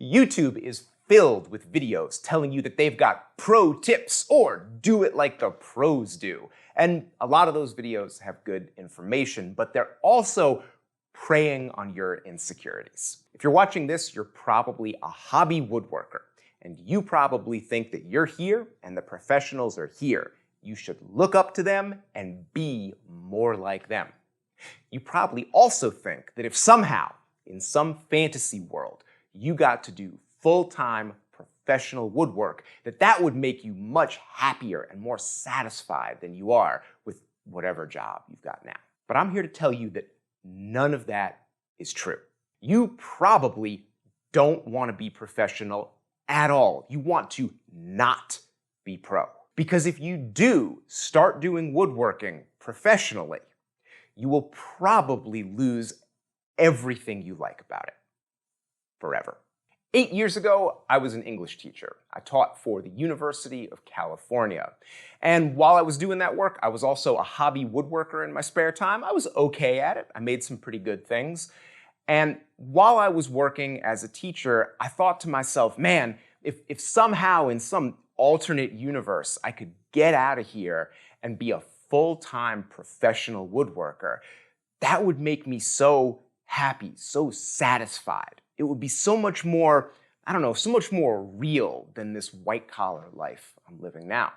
YouTube is filled with videos telling you that they've got pro tips or do it like the pros do. And a lot of those videos have good information, but they're also preying on your insecurities. If you're watching this, you're probably a hobby woodworker, and you probably think that you're here and the professionals are here. You should look up to them and be more like them. You probably also think that if somehow, in some fantasy world, you got to do full-time professional woodwork, that would make you much happier and more satisfied than you are with whatever job you've got now. But I'm here to tell you that none of that is true. You probably don't want to be professional at all. You want to not be pro. Because if you do start doing woodworking professionally, you will probably lose everything you like about it forever. 8 years ago, I was an English teacher. I taught for the University of California. And while I was doing that work, I was also a hobby woodworker in my spare time. I was okay at it. I made some pretty good things. And while I was working as a teacher, I thought to myself, man, if somehow in some alternate universe I could get out of here and be a full-time professional woodworker, that would make me so happy, so satisfied. It would be so much more, so much more real than this white-collar life I'm living now.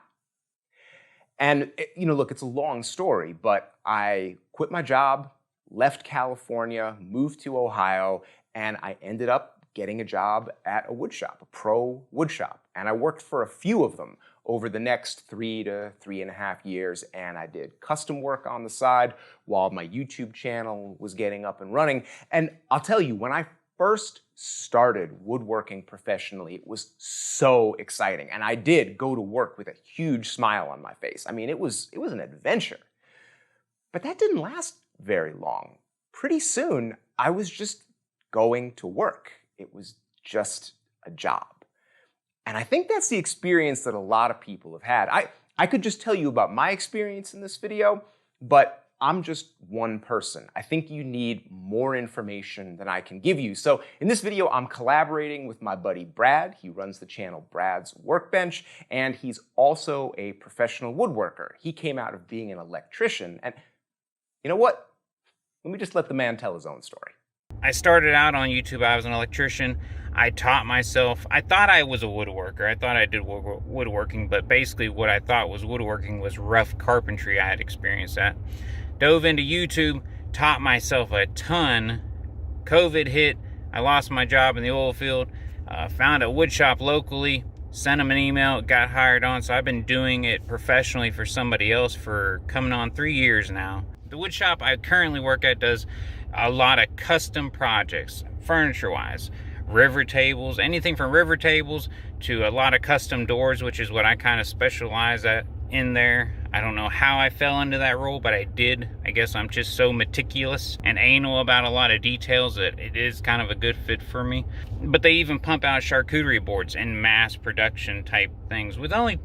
And, look, it's a long story, but I quit my job, left California, moved to Ohio, and I ended up getting a job at a wood shop, a pro wood shop. And I worked for a few of them over the next 3 to 3.5 years, and I did custom work on the side while my YouTube channel was getting up and running. And I'll tell you, when I first started woodworking professionally, it was so exciting. And I did go to work with a huge smile on my face. I mean, it was an adventure. But that didn't last very long. Pretty soon, I was just going to work. It was just a job. And I think that's the experience that a lot of people have had. I could just tell you about my experience in this video, but I'm just one person. I think you need more information than I can give you. So in this video, I'm collaborating with my buddy Brad. He runs the channel Brad's Workbench, and he's also a professional woodworker. He came out of being an electrician, and you know what? Let me just let the man tell his own story. I started out on YouTube. I was an electrician. I taught myself. I thought I was a woodworker. I thought I did woodworking, but basically what I thought was woodworking was rough carpentry. I had experienced that. Dove into YouTube, taught myself a ton. COVID hit. I lost my job in the oil field. Found a wood shop locally. Sent them an email. Got hired on. So I've been doing it professionally for somebody else for coming on 3 years now. The wood shop I currently work at does a lot of custom projects, furniture-wise. River tables, anything from river tables to a lot of custom doors, which is what I kind of specialize at in there. I don't know how I fell into that role, but I did. I guess I'm just so meticulous and anal about a lot of details that it is kind of a good fit for me. But they even pump out charcuterie boards and mass production type things with only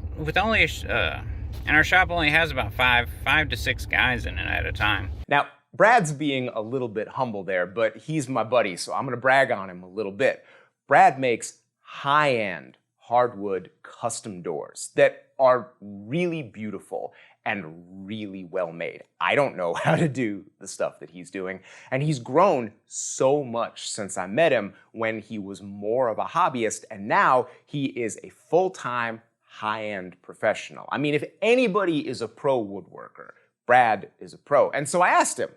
and our shop only has about five to six guys in it at a time. Now, Brad's being a little bit humble there, but he's my buddy, so I'm going to brag on him a little bit. Brad makes high-end hardwood custom doors that are really beautiful and really well made. I don't know how to do the stuff that he's doing, and he's grown so much since I met him when he was more of a hobbyist, and now he is a full-time high-end professional. I mean, if anybody is a pro woodworker, Brad is a pro. And so I asked him,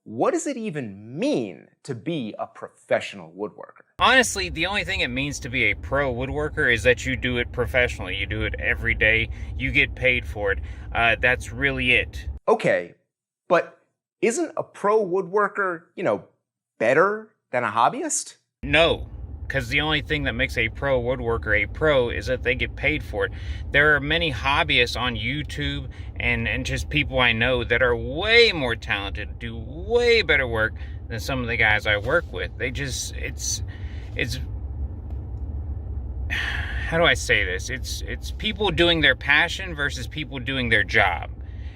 what does it even mean to be a professional woodworker? Honestly, the only thing it means to be a pro woodworker is that you do it professionally. You do it every day. You get paid for it. That's really it. Okay, but isn't a pro woodworker, better than a hobbyist? No. Because the only thing that makes a pro woodworker a pro is that they get paid for it. There are many hobbyists on YouTube and just people I know that are way more talented, do way better work than some of the guys I work with. They just, it's how do I say this? It's people doing their passion versus people doing their job.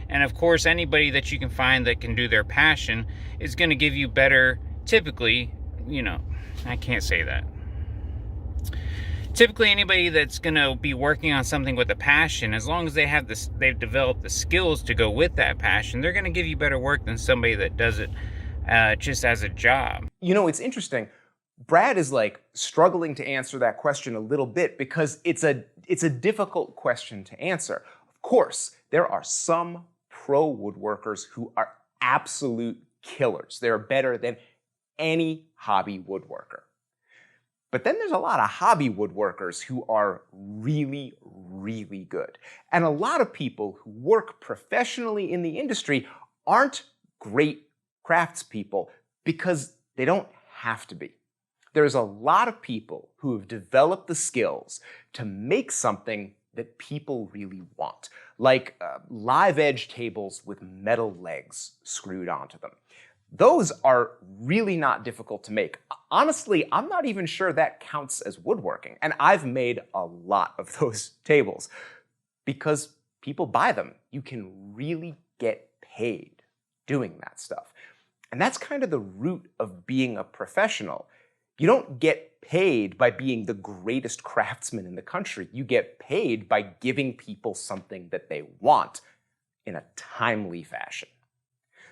And of course, anybody that you can find that can do their passion is going to give you better, typically, I can't say that. typically anybody that's going to be working on something with a passion, as long as they've developed the skills to go with that passion, they're going to give you better work than somebody that does it just as a job. You know, it's interesting. Brad is like struggling to answer that question a little bit because it's a difficult question to answer. Of course, there are some pro woodworkers who are absolute killers. They're better than any hobby woodworker. But then there's a lot of hobby woodworkers who are really, really good. And a lot of people who work professionally in the industry aren't great craftspeople because they don't have to be. There's a lot of people who have developed the skills to make something that people really want, like live edge tables with metal legs screwed onto them. Those are really not difficult to make. Honestly, I'm not even sure that counts as woodworking, and I've made a lot of those tables because people buy them. You can really get paid doing that stuff. And that's kind of the root of being a professional. You don't get paid by being the greatest craftsman in the country. You get paid by giving people something that they want in a timely fashion.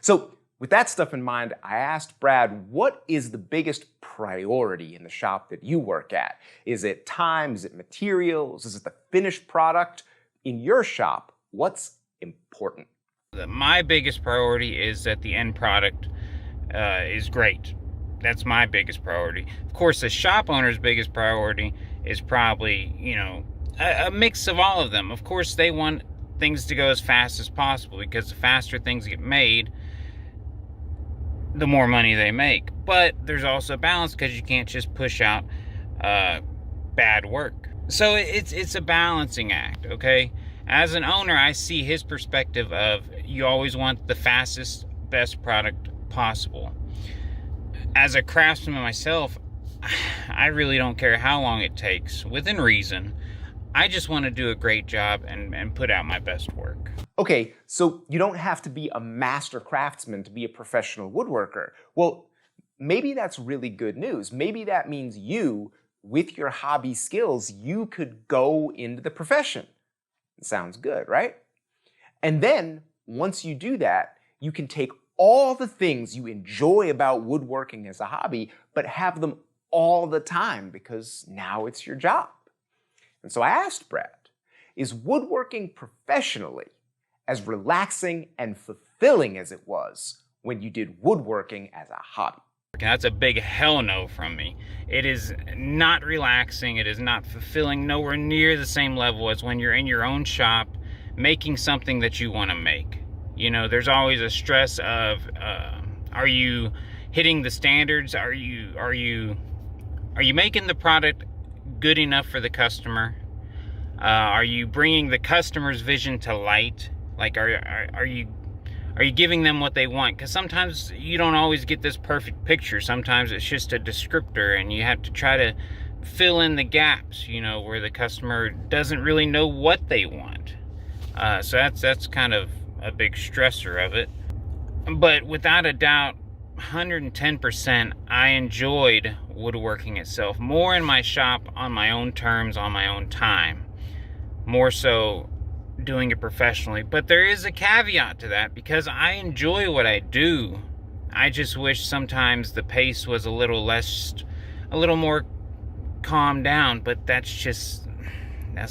So with that stuff in mind, I asked Brad, what is the biggest priority in the shop that you work at? Is it time? Is it materials? Is it the finished product? In your shop, what's important? My biggest priority is that the end product is great. That's my biggest priority. Of course, the shop owner's biggest priority is probably, a mix of all of them. Of course, they want things to go as fast as possible because the faster things get made, the more money they make. But there's also a balance because you can't just push out bad work. So it's a balancing act, okay? As an owner, I see his perspective of you always want the fastest, best product possible. As a craftsman myself, I really don't care how long it takes, within reason. I just want to do a great job and put out my best work. Okay, so you don't have to be a master craftsman to be a professional woodworker. Well, maybe that's really good news. Maybe that means you, with your hobby skills, you could go into the profession. It sounds good, right? And then, once you do that, you can take all the things you enjoy about woodworking as a hobby, but have them all the time because now it's your job. And so I asked Brad, is woodworking professionally as relaxing and fulfilling as it was when you did woodworking as a hobby? That's a big hell no from me. It is not relaxing, it is not fulfilling, nowhere near the same level as when you're in your own shop making something that you want to make. There's always a stress of, are you hitting the standards? Are you making the product good enough for the customer? Are you bringing the customer's vision to light? Like, are you giving them what they want? Because sometimes you don't always get this perfect picture. Sometimes it's just a descriptor, and you have to try to fill in the gaps, where the customer doesn't really know what they want. So that's kind of a big stressor of it. But without a doubt, 110%, I enjoyed woodworking itself more in my shop on my own terms, on my own time, more so doing it professionally. But there is a caveat to that because I enjoy what I do. I just wish sometimes the pace was a little more calmed down, but that's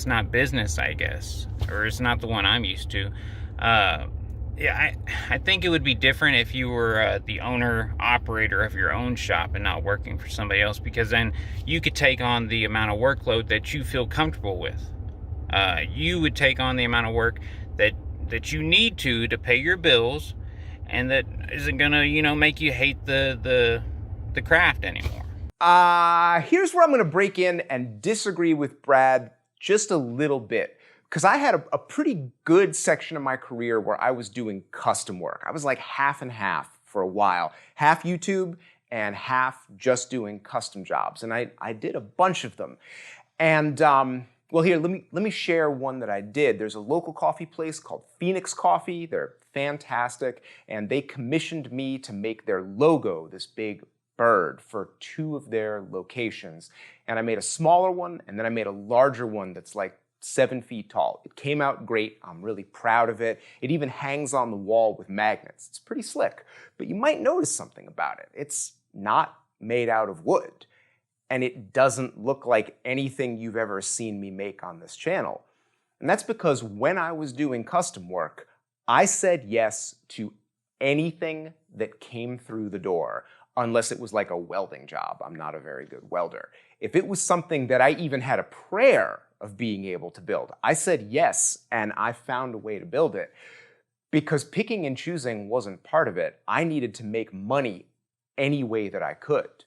not business, I guess, or it's not the one I'm used to. I think it would be different if you were the owner-operator of your own shop and not working for somebody else, because then you could take on the amount of workload that you feel comfortable with. You would take on the amount of work that you need to pay your bills, and that isn't gonna, make you hate the craft anymore. Here's where I'm gonna break in and disagree with Brad just a little bit. Because I had a pretty good section of my career where I was doing custom work. I was like half and half for a while. Half YouTube and half just doing custom jobs. And I did a bunch of them. And well, here, let me share one that I did. There's a local coffee place called Phoenix Coffee. They're fantastic. And they commissioned me to make their logo, this big bird for 2 of their locations. And I made a smaller one, and then I made a larger one that's like 7 feet tall. It came out great. I'm really proud of it. It even hangs on the wall with magnets. It's pretty slick. But you might notice something about it. It's not made out of wood. And it doesn't look like anything you've ever seen me make on this channel. And that's because when I was doing custom work, I said yes to anything that came through the door, unless it was like a welding job. I'm not a very good welder. If it was something that I even had a prayer of being able to build, I said yes, and I found a way to build it. Because picking and choosing wasn't part of it. I needed to make money any way that I could.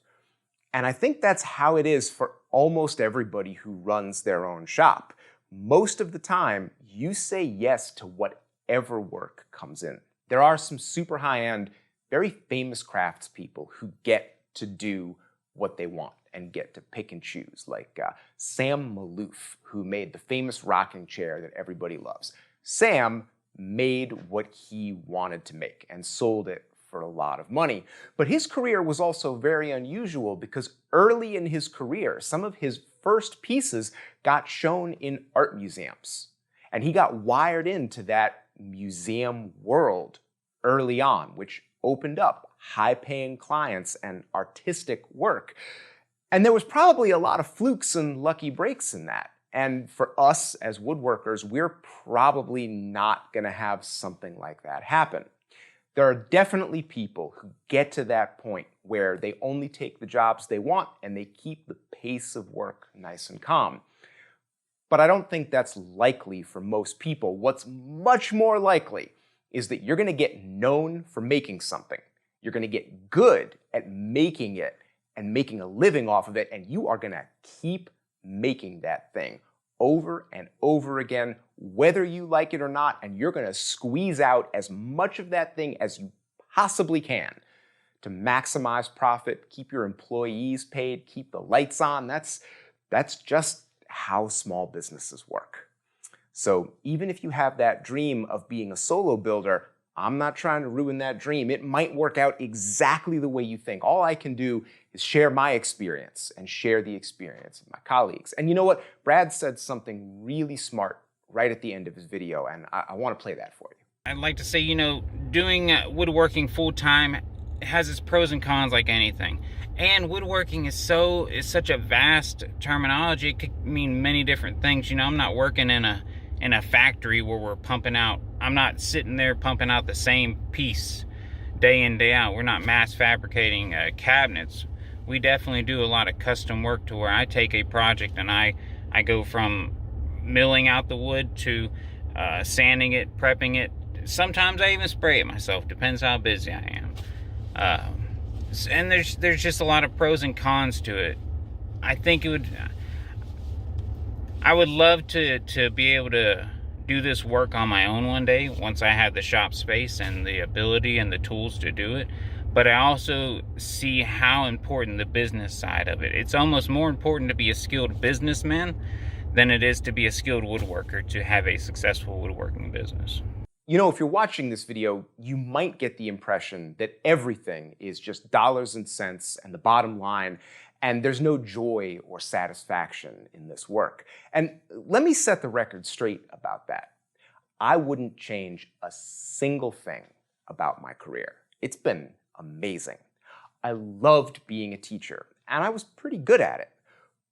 And I think that's how it is for almost everybody who runs their own shop. Most of the time, you say yes to whatever work comes in. There are some super high-end, very famous craftspeople who get to do what they want and get to pick and choose, like Sam Maloof, who made the famous rocking chair that everybody loves. Sam made what he wanted to make and sold it for a lot of money. But his career was also very unusual because early in his career, some of his first pieces got shown in art museums. And he got wired into that museum world early on, which opened up high-paying clients and artistic work. And there was probably a lot of flukes and lucky breaks in that. And for us as woodworkers, we're probably not going to have something like that happen. There are definitely people who get to that point where they only take the jobs they want and they keep the pace of work nice and calm. But I don't think that's likely for most people. What's much more likely is that you're going to get known for making something. You're going to get good at making it and making a living off of it, and you are going to keep making that thing over and over again, whether you like it or not, and you're going to squeeze out as much of that thing as you possibly can to maximize profit, keep your employees paid, keep the lights on. That's just how small businesses work. So even if you have that dream of being a solo builder, I'm not trying to ruin that dream. It might work out exactly the way you think. All I can do is share my experience and share the experience of my colleagues. And you know what? Brad said something really smart right at the end of his video, and I want to play that for you. I'd like to say, doing woodworking full-time has its pros and cons like anything. And woodworking is such a vast terminology. It could mean many different things. I'm not working in a factory where we're pumping out. I'm not sitting there pumping out the same piece day in, day out. We're not mass fabricating cabinets. We definitely do a lot of custom work to where I take a project and I go from milling out the wood to sanding it, prepping it. Sometimes I even spray it myself. Depends how busy I am. And there's just a lot of pros and cons to it. I would love to be able to do this work on my own one day once I have the shop space and the ability and the tools to do it. But I also see how important the business side of it. It's almost more important to be a skilled businessman than it is to be a skilled woodworker to have a successful woodworking business. If you're watching this video, you might get the impression that everything is just dollars and cents and the bottom line, and there's no joy or satisfaction in this work. And let me set the record straight about that. I wouldn't change a single thing about my career. It's been amazing. I loved being a teacher, and I was pretty good at it.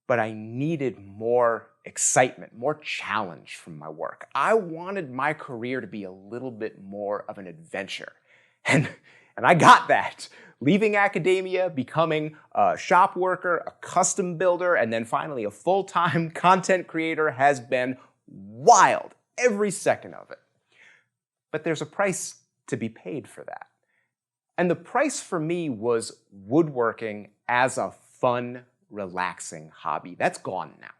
But I needed more excitement, more challenge from my work. I wanted my career to be a little bit more of an adventure. And I got that. Leaving academia, becoming a shop worker, a custom builder, and then finally a full-time content creator has been wild, every second of it. But there's a price to be paid for that. And the price for me was woodworking as a fun, relaxing hobby. That's gone now.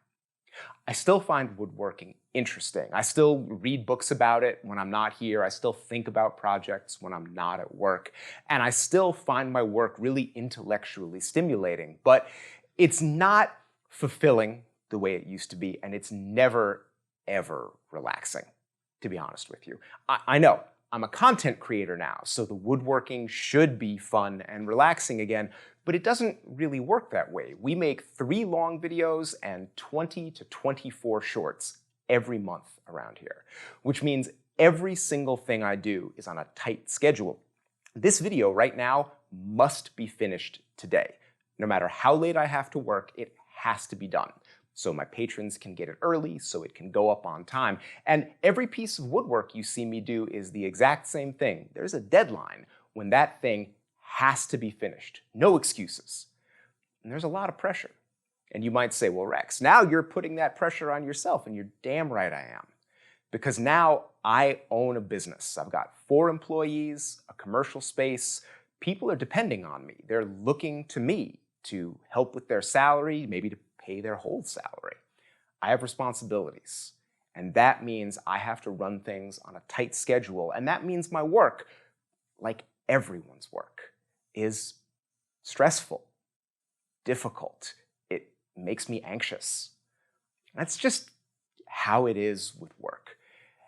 I still find woodworking interesting. I still read books about it when I'm not here. I still think about projects when I'm not at work. And I still find my work really intellectually stimulating. But it's not fulfilling the way it used to be, and it's never, ever relaxing, to be honest with you. I know, I'm a content creator now, so the woodworking should be fun and relaxing again, But it doesn't really work that way. We make 3 long videos and 20 to 24 shorts every month around here, which means every single thing I do is on a tight schedule. This video right now must be finished today. No matter how late I have to work, it has to be done. So my patrons can get it early, so it can go up on time. And every piece of woodwork you see me do is the exact same thing. There's a deadline when that thing has to be finished. No excuses. And there's a lot of pressure. And you might say, well, Rex, now you're putting that pressure on yourself, and you're damn right I am. Because now I own a business. I've got 4 employees, a commercial space. People are depending on me. They're looking to me to help with their salary, maybe to pay their whole salary. I have responsibilities, and that means I have to run things on a tight schedule, and that means my work, like everyone's work, is stressful, difficult. It makes me anxious. That's just how it is with work.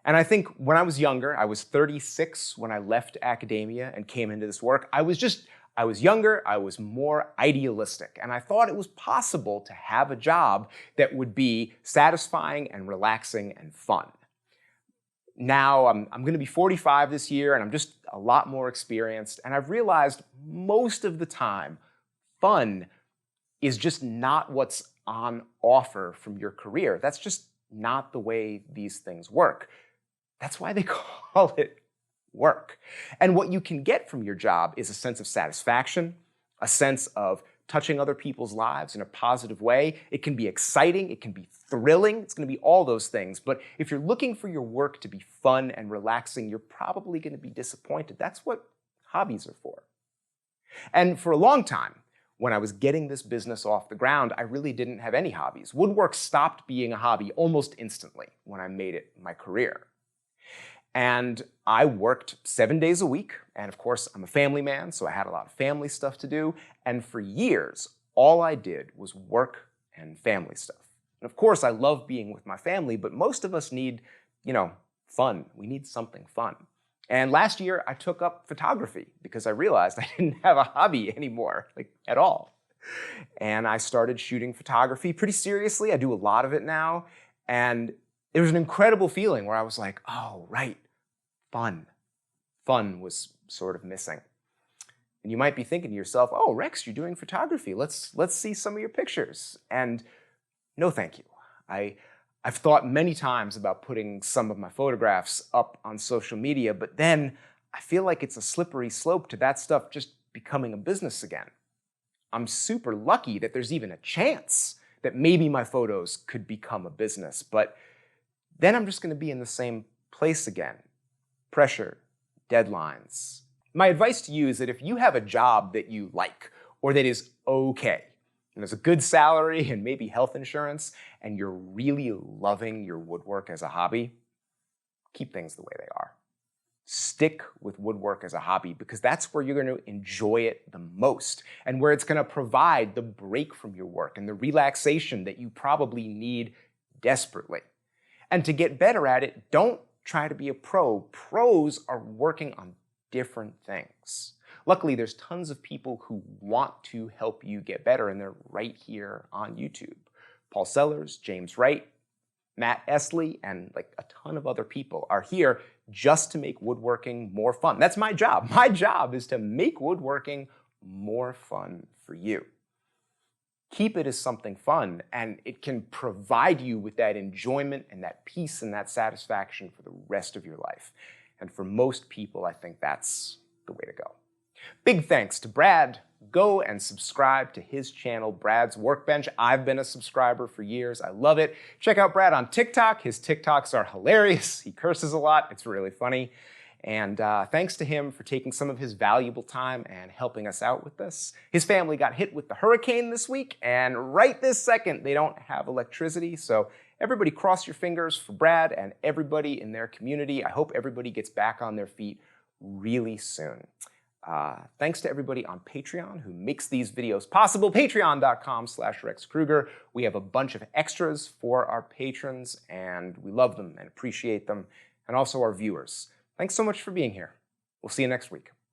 And I think when I was younger, I was 36 when I left academia and came into this work, I was younger, I was more idealistic, and I thought it was possible to have a job that would be satisfying and relaxing and fun. Now I'm going to be 45 this year, and I'm just a lot more experienced, and I've realized most of the time, fun is just not what's on offer from your career. That's just not the way these things work. That's why they call it work. And what you can get from your job is a sense of satisfaction, a sense of touching other people's lives in a positive way. It can be exciting, it can be thrilling, it's going to be all those things. But if you're looking for your work to be fun and relaxing, you're probably going to be disappointed. That's what hobbies are for. And for a long time, when I was getting this business off the ground, I really didn't have any hobbies. Woodwork stopped being a hobby almost instantly when I made it my career. And I worked 7 days a week, and of course, I'm a family man, so I had a lot of family stuff to do, and for years, all I did was work and family stuff. And of course, I love being with my family, but most of us need, fun. We need something fun. And last year, I took up photography because I realized I didn't have a hobby anymore, at all. And I started shooting photography pretty seriously. I do a lot of it now, and it was an incredible feeling where I was like, oh, right. Fun. Fun was sort of missing. And you might be thinking to yourself, oh, Rex, you're doing photography. Let's see some of your pictures. And no, thank you. I've thought many times about putting some of my photographs up on social media, but then I feel like it's a slippery slope to that stuff just becoming a business again. I'm super lucky that there's even a chance that maybe my photos could become a business, but then I'm just going to be in the same place again. Pressure, deadlines. My advice to you is that if you have a job that you like or that is okay, and there's a good salary and maybe health insurance, and you're really loving your woodwork as a hobby, keep things the way they are. Stick with woodwork as a hobby because that's where you're going to enjoy it the most and where it's going to provide the break from your work and the relaxation that you probably need desperately. And to get better at it, don't try to be a pro. Pros are working on different things. Luckily, there's tons of people who want to help you get better, and they're right here on YouTube. Paul Sellers, James Wright, Matt Esley, and a ton of other people are here just to make woodworking more fun. That's my job. My job is to make woodworking more fun for you. Keep it as something fun, and it can provide you with that enjoyment and that peace and that satisfaction for the rest of your life. And for most people, I think that's the way to go. Big thanks to Brad. Go and subscribe to his channel, Brad's Workbench. I've been a subscriber for years. I love it. Check out Brad on TikTok. His TikToks are hilarious. He curses a lot. It's really funny. And thanks to him for taking some of his valuable time and helping us out with this. His family got hit with the hurricane this week, and right this second, they don't have electricity. So everybody cross your fingers for Brad and everybody in their community. I hope everybody gets back on their feet really soon. Thanks to everybody on Patreon who makes these videos possible. Patreon.com/Rex Krueger. We have a bunch of extras for our patrons, and we love them and appreciate them, and also our viewers. Thanks so much for being here. We'll see you next week.